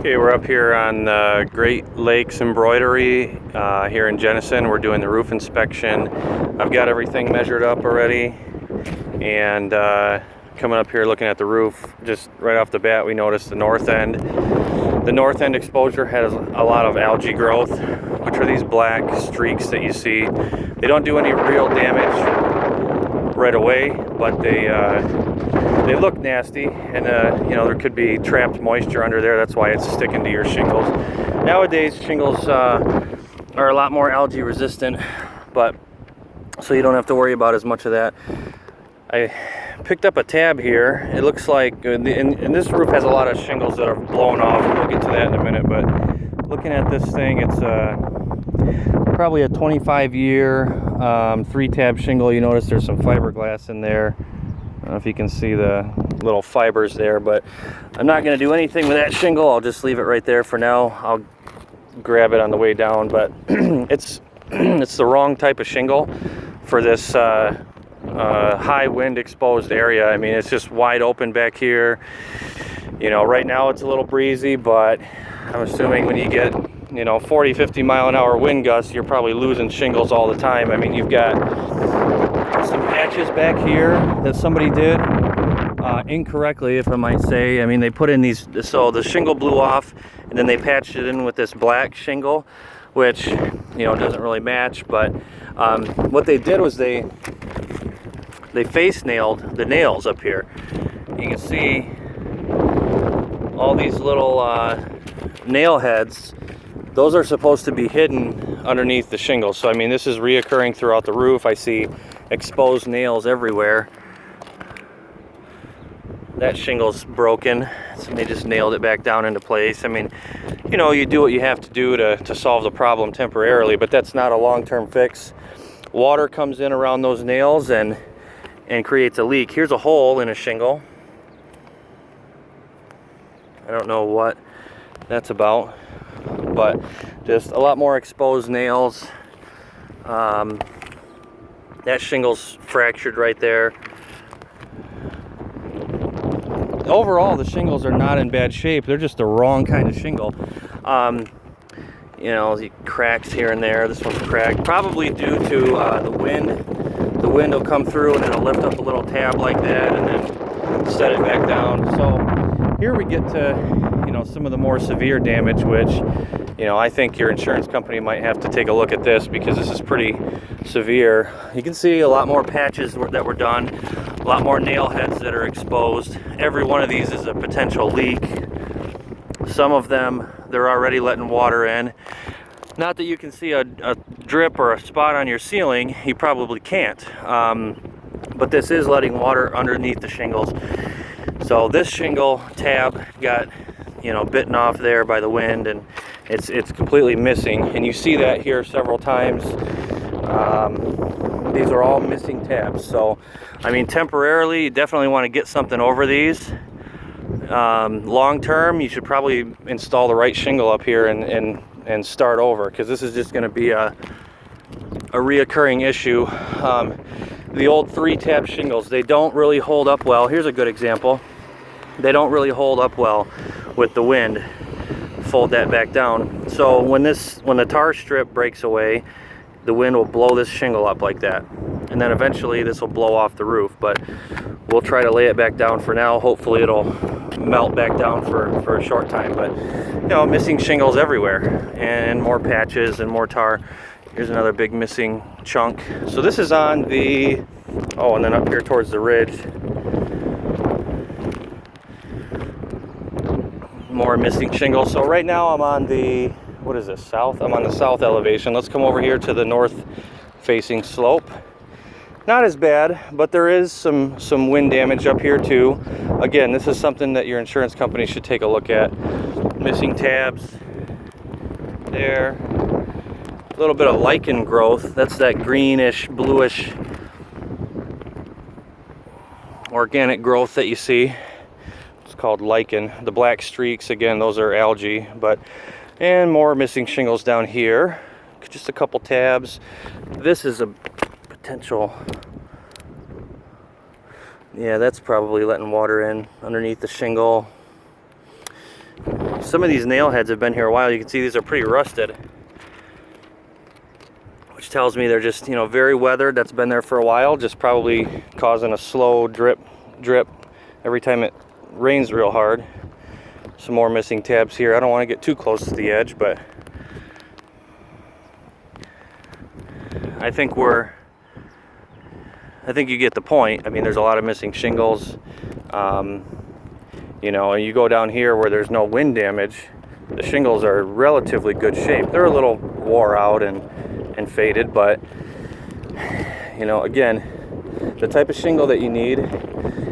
Okay, we're up here on Great Lakes Embroidery here in Jenison. We're doing the roof inspection. I've got everything measured up already, and coming up here looking at the roof, just right off the bat we noticed the north end. The north end exposure has a lot of algae growth, which are these black streaks that you see. They don't do any real damage right away, but they look nasty, and you know, there could be trapped moisture under there. That's why it's sticking to your shingles. Nowadays shingles are a lot more algae resistant, but so you don't have to worry about as much of that. I picked up a tab here. It looks like and this roof has a lot of shingles that are blown off. We'll get to that in a minute, but looking at this thing, it's probably a 25-year 3-tab shingle. You notice there's some fiberglass in there. I don't know if you can see the little fibers there, but I'm not going to do anything with that shingle. I'll just leave it right there for now. I'll grab it on the way down, but it's the wrong type of shingle for this high wind exposed area. I mean, it's just wide open back here. You know, right now it's a little breezy, but I'm assuming when you get, you know, 40-50 mile an hour wind gusts, you're probably losing shingles all the time. I mean, you've got some patches back here that somebody did incorrectly, if I might say. I mean, they put in these, so the shingle blew off and then they patched it in with this black shingle, which, you know, doesn't really match. But what they did was they face nailed the nails up here. You can see all these little nail heads. Those are supposed to be hidden underneath the shingles. So I mean, this is reoccurring throughout the roof. I see exposed nails everywhere. That shingle's broken, so they just nailed it back down into place. I mean, you know, you do what you have to do to solve the problem temporarily, but that's not a long-term fix. Water comes in around those nails and creates a leak. Here's a hole in a shingle. I don't know what that's about, but just a lot more exposed nails. That shingle's fractured right there. Overall, the shingles are not in bad shape. They're just the wrong kind of shingle. You know, the cracks here and there. This one's cracked, probably due to the wind. The wind will come through and it'll lift up a little tab like that and then set it back down. So here we get to, you know, some of the more severe damage, which, you know, I think your insurance company might have to take a look at this because this is pretty severe. You can see a lot more patches that were done, a lot more nail heads that are exposed. Every one of these is a potential leak. Some of them, they're already letting water in. Not that you can see a drip or a spot on your ceiling, you probably can't. But this is letting water underneath the shingles. So this shingle tab got, you know, bitten off there by the wind, and it's completely missing. And you see that here several times. These are all missing tabs. So, I mean, temporarily, you definitely want to get something over these. Long term, you should probably install the right shingle up here and start over, because this is just going to be a reoccurring issue. The old 3-tab shingles, they don't really hold up well. Here's a good example. They don't really hold up well with the wind. Fold that back down. So when the tar strip breaks away, the wind will blow this shingle up like that, and then eventually this will blow off the roof. But we'll try to lay it back down for now. Hopefully it'll melt back down for a short time. But, you know, missing shingles everywhere, and more patches and more tar. Here's another big missing chunk. So this is on the, oh, and then up here towards the ridge, more missing shingles. So right now I'm on the, what is this, south? I'm on the south elevation. Let's come over here to the north facing slope. Not as bad, but there is some wind damage up here too. Again, this is something that your insurance company should take a look at. Missing tabs there. A little bit of lichen growth. That's that greenish, bluish organic growth that you see. It's called lichen. The black streaks, again, those are algae. And more missing shingles down here. Just a couple tabs. This is a potential, yeah, that's probably letting water in underneath the shingle. some of these nail heads have been here a while. You can see these are pretty rusted, which tells me they're just, you know, very weathered. That's been there for a while, just probably causing a slow drip every time it rains real hard. Some more missing tabs here. I don't want to get too close to the edge, but I think you get the point. I mean, there's a lot of missing shingles. You know, and you go down here where there's no wind damage, the shingles are relatively good shape. They're a little wore out and faded, but you know, again, the type of shingle that you need